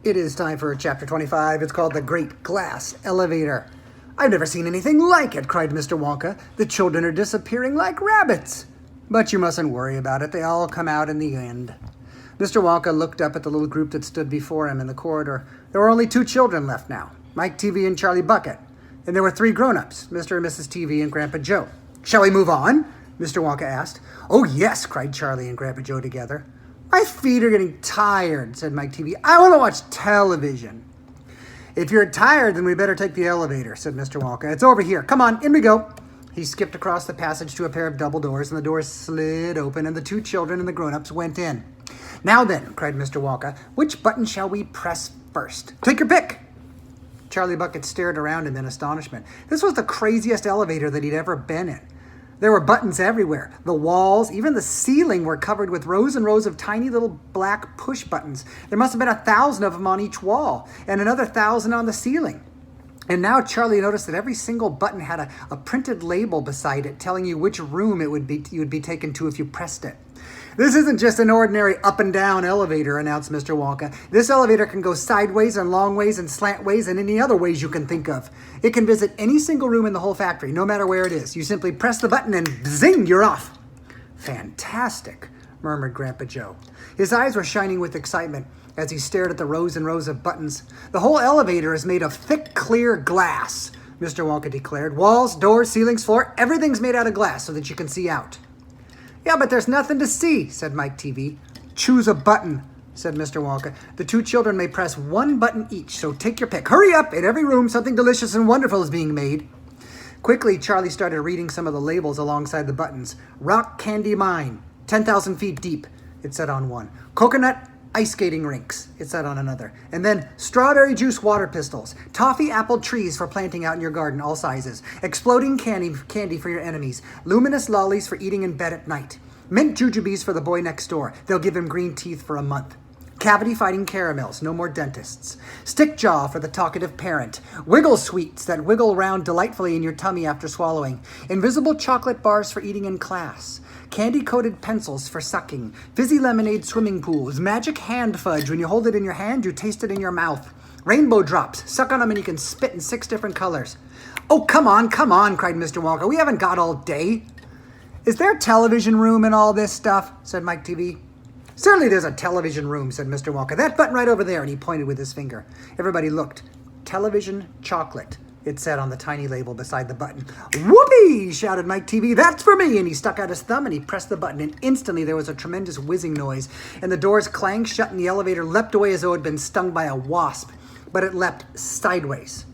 It is time for chapter 25. It's called The Great Glass Elevator. "I've never seen anything like it," cried Mr. Wonka. "The children are disappearing like rabbits." But you mustn't worry about it. They all come out in the end. Mr. Wonka looked up at the little group that stood before him in the corridor. There were only 2 children left now, Mike TV and Charlie Bucket. And there were 3 grown-ups, Mr. and Mrs. TV and Grandpa Joe. "Shall we move on?" Mr. Wonka asked. "Oh, yes," cried Charlie and Grandpa Joe together. "My feet are getting tired," said Mike TV. "I want to watch television." "If you're tired, then we better take the elevator," said Mr. Wonka. "It's over here. Come on, in we go." He skipped across the passage to a pair of double doors, and the doors slid open, and the 2 children and the grown-ups went in. "Now then," cried Mr. Wonka, "which button shall we press first? Take your pick." Charlie Bucket stared around him in astonishment. This was the craziest elevator that he'd ever been in. There were buttons everywhere. The walls, even the ceiling, were covered with rows and rows of tiny little black push buttons. There must have been 1,000 of them on each wall, and another 1,000 on the ceiling. And now Charlie noticed that every single button had a printed label beside it telling you which room you would be taken to if you pressed it. "This isn't just an ordinary up and down elevator," announced Mr. Wonka. "This elevator can go sideways and long ways and slant ways and any other ways you can think of. It can visit any single room in the whole factory, no matter where it is. You simply press the button and zing, you're off." "Fantastic," murmured Grandpa Joe. His eyes were shining with excitement as he stared at the rows and rows of buttons. "The whole elevator is made of thick, clear glass," Mr. Wonka declared. "Walls, doors, ceilings, floor, everything's made out of glass so that you can see out." "Yeah, but there's nothing to see," said Mike TV. "Choose a button," said Mr. Wonka. "The 2 children may press 1 button each, so take your pick. Hurry up! In every room, something delicious and wonderful is being made." Quickly, Charlie started reading some of the labels alongside the buttons. "Rock Candy Mine, 10,000 feet deep," it said on one. "Coconut ice skating rinks," it said on another. And then "Strawberry juice water pistols, toffee apple trees for planting out in your garden, all sizes, exploding candy for your enemies, luminous lollies for eating in bed at night, mint jujubes for the boy next door, they'll give him green teeth for a month, cavity fighting caramels, no more dentists, stick jaw for the talkative parent, wiggle sweets that wiggle around delightfully in your tummy after swallowing, invisible chocolate bars for eating in class, candy-coated pencils for sucking, fizzy lemonade swimming pools, magic hand fudge. When you hold it in your hand, you taste it in your mouth. Rainbow drops. Suck on them and you can spit in 6 different colors." "Oh, come on," cried Mr. Wonka. "We haven't got all day." "Is there a television room in all this stuff?" said Mike TV. "Certainly there's a television room," said Mr. Wonka. "That button right over there," and he pointed with his finger. Everybody looked. "Television chocolate," it said on the tiny label beside the button. "Whoopee!" shouted Mike TV. "That's for me!" And he stuck out his thumb and he pressed the button, and instantly there was a tremendous whizzing noise, and the doors clanged shut and the elevator leapt away as though it had been stung by a wasp, but it leapt sideways.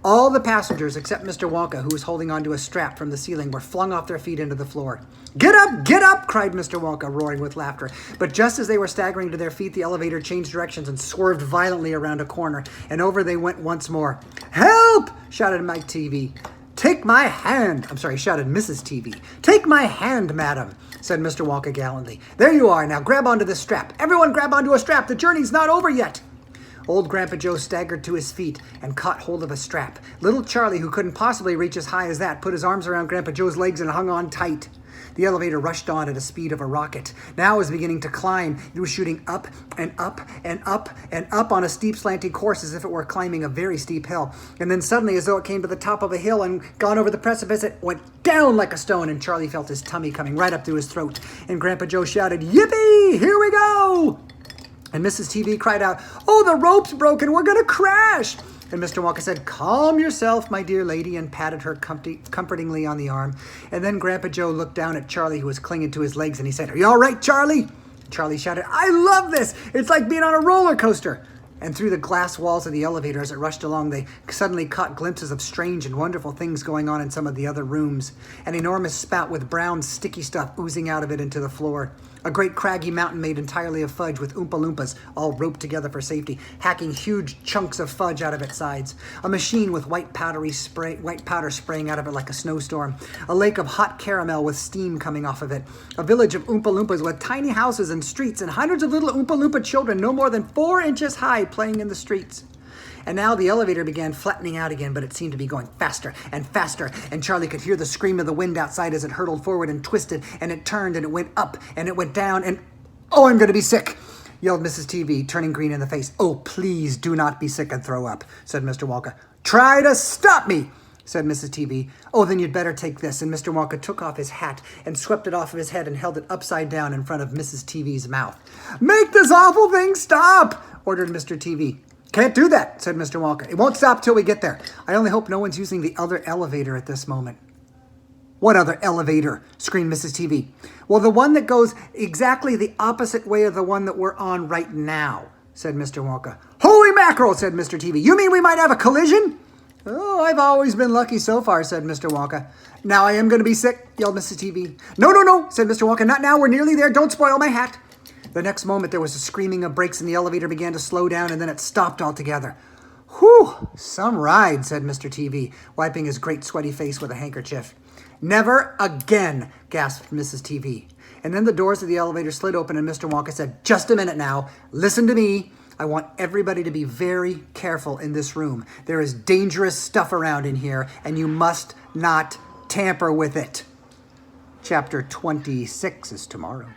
All the passengers, except Mr. Wonka, who was holding onto a strap from the ceiling, were flung off their feet into the floor. Get up!" cried Mr. Wonka, roaring with laughter. But just as they were staggering to their feet, the elevator changed directions and swerved violently around a corner, and over they went once more. "Help!" shouted Mike TV. "Take my hand!" shouted Mrs. TV. "Take my hand, madam," said Mr. Wonka gallantly. "There you are. Now grab onto this strap. Everyone grab onto a strap. The journey's not over yet." Old Grandpa Joe staggered to his feet and caught hold of a strap. Little Charlie, who couldn't possibly reach as high as that, put his arms around Grandpa Joe's legs and hung on tight. The elevator rushed on at a speed of a rocket. Now it was beginning to climb. It was shooting up and up and up and up on a steep slanting course as if it were climbing a very steep hill. And then suddenly, as though it came to the top of a hill and gone over the precipice, it went down like a stone, and Charlie felt his tummy coming right up through his throat. And Grandpa Joe shouted, "Yippee! Here we go!" And Mrs. TV cried out, "Oh, the rope's broken. We're going to crash." And Mr. Wonka said, "Calm yourself, my dear lady," and patted her comfortingly on the arm. And then Grandpa Joe looked down at Charlie, who was clinging to his legs, and he said, "Are you all right, Charlie?" Charlie shouted, "I love this. It's like being on a roller coaster." And through the glass walls of the elevator as it rushed along, they suddenly caught glimpses of strange and wonderful things going on in some of the other rooms. An enormous spout with brown, sticky stuff oozing out of it into the floor. A great craggy mountain made entirely of fudge with Oompa Loompas, all roped together for safety, hacking huge chunks of fudge out of its sides. A machine with white powder spraying out of it like a snowstorm. A lake of hot caramel with steam coming off of it. A village of Oompa Loompas with tiny houses and streets, and hundreds of little Oompa Loompa children no more than 4 inches high playing in the streets. And now the elevator began flattening out again, but it seemed to be going faster and faster, and Charlie could hear the scream of the wind outside as it hurtled forward and twisted, and it turned, and it went up, and it went down, and... Oh, I'm going to be sick. yelled Mrs. TV, turning green in the face. "Oh, please do not be sick and throw up," said Mr. Wonka. "Try to stop me," said Mrs. TV. "Oh, then you'd better take this." And Mr. Wonka took off his hat and swept it off of his head and held it upside down in front of Mrs. TV's mouth. "Make this awful thing stop," ordered Mr. TV. "Can't do that," said Mr. Wonka. "It won't stop till we get there. I only hope no one's using the other elevator at this moment." "What other elevator?" screamed Mrs. TV. "Well, the one that goes exactly the opposite way of the one that we're on right now," said Mr. Wonka. "Holy mackerel," said Mr. TV. "You mean we might have a collision?" "Oh, I've always been lucky so far," said Mr. Wonka. "Now I am going to be sick," yelled Mrs. TV. "No, no, no," said Mr. Wonka. "Not now. We're nearly there. Don't spoil my hat." The next moment, there was a screaming of brakes and the elevator began to slow down, and then it stopped altogether. "Whew, some ride," said Mr. TV, wiping his great sweaty face with a handkerchief. "Never again," gasped Mrs. TV. And then the doors of the elevator slid open and Mr. Wonka said, "Just a minute now. Listen to me. I want everybody to be very careful in this room. There is dangerous stuff around in here, and you must not tamper with it." Chapter 26 is tomorrow.